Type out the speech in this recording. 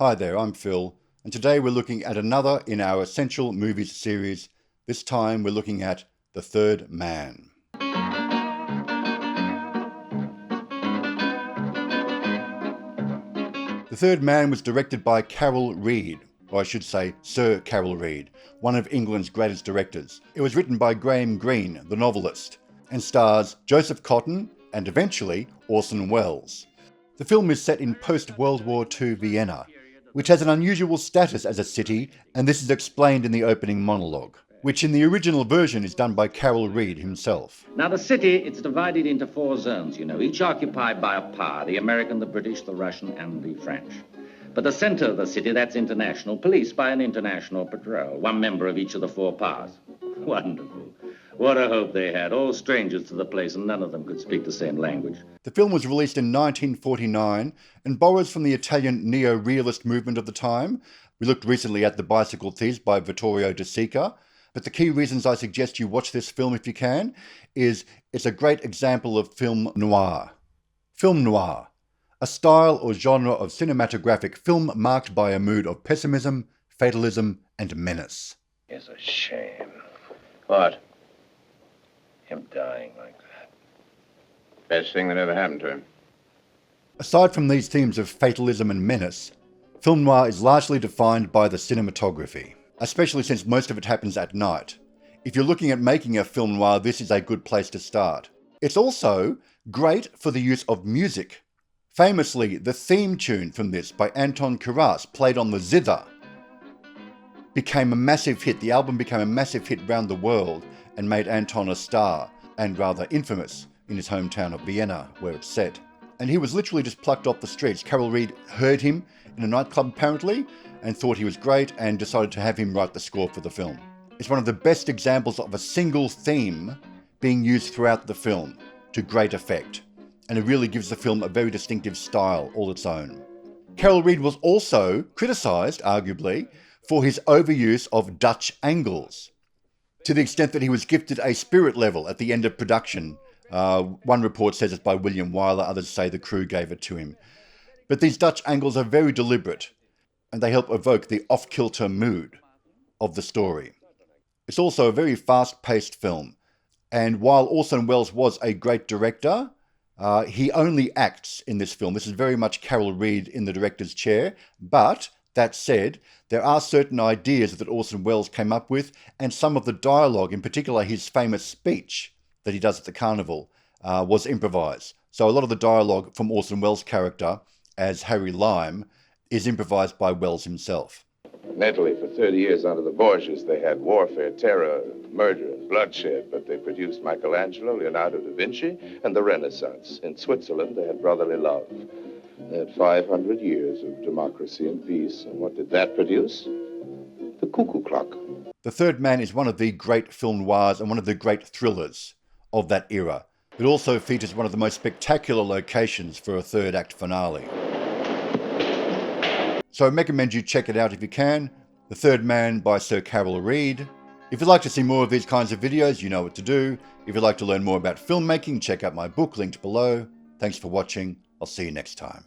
Hi there, I'm Phil, and today we're looking at another in our Essential Movies series. This time we're looking at The Third Man. The Third Man was directed by Carol Reed, or I should say Sir Carol Reed, one of England's greatest directors. It was written by Graham Greene, the novelist, and stars Joseph Cotten and eventually Orson Welles. The film is set in post-World War II Vienna, which has an unusual status as a city, and this is explained in the opening monologue, which in the original version is done by Carol Reed himself. Now the city, it's divided into 4 zones, each occupied by a power, the American, the British, the Russian, and the French. But the center of the city, that's international, policed by an international patrol, one member of each of the 4 powers. Wonderful. What a hope they had, all strangers to the place, and none of them could speak the same language. The film was released in 1949 and borrows from the Italian neo-realist movement of the time. We looked recently at The Bicycle Thieves by Vittorio De Sica, but the key reasons I suggest you watch this film if you can is it's a great example of film noir. Film noir, a style or genre of cinematographic film marked by a mood of pessimism, fatalism, and menace. It's a shame. What? Him dying like that. Best thing that ever happened to him. Aside from these themes of fatalism and menace, film noir is largely defined by the cinematography, especially since most of it happens at night. If you're looking at making a film noir, this is a good place to start. It's also great for the use of music. Famously, the theme tune from this by Anton Karas, played on the zither, became a massive hit. The album became a massive hit around the world and made Anton a star, and rather infamous in his hometown of Vienna, where it's set. And he was literally just plucked off the streets. Carol Reed heard him in a nightclub apparently, and thought he was great, and decided to have him write the score for the film. It's one of the best examples of a single theme being used throughout the film to great effect, and it really gives the film a very distinctive style all its own. Carol Reed was also criticised, arguably, for his overuse of Dutch angles, to the extent that he was gifted a spirit level at the end of production. One report says it's by William Wyler, others say the crew gave it to him. But these Dutch angles are very deliberate, and they help evoke the off-kilter mood of the story. It's also a very fast-paced film, and while Orson Welles was a great director, he only acts in this film. This is very much Carol Reed in the director's chair, but that said, there are certain ideas that Orson Welles came up with, and some of the dialogue, in particular his famous speech that he does at the carnival, was improvised. So a lot of the dialogue from Orson Welles' character as Harry Lime is improvised by Welles himself. In Italy, for 30 years under the Borgias, they had warfare, terror, murder, and bloodshed, but they produced Michelangelo, Leonardo da Vinci, and the Renaissance. In Switzerland, they had brotherly love. They had 500 years of democracy and peace, and what did that produce? The cuckoo clock. The Third Man is one of the great film noirs and one of the great thrillers of that era. It also features one of the most spectacular locations for a third act finale. So I recommend you check it out if you can. The Third Man by Sir Carol Reed. If you'd like to see more of these kinds of videos, you know what to do. If you'd like to learn more about filmmaking, check out my book linked below. Thanks for watching. I'll see you next time.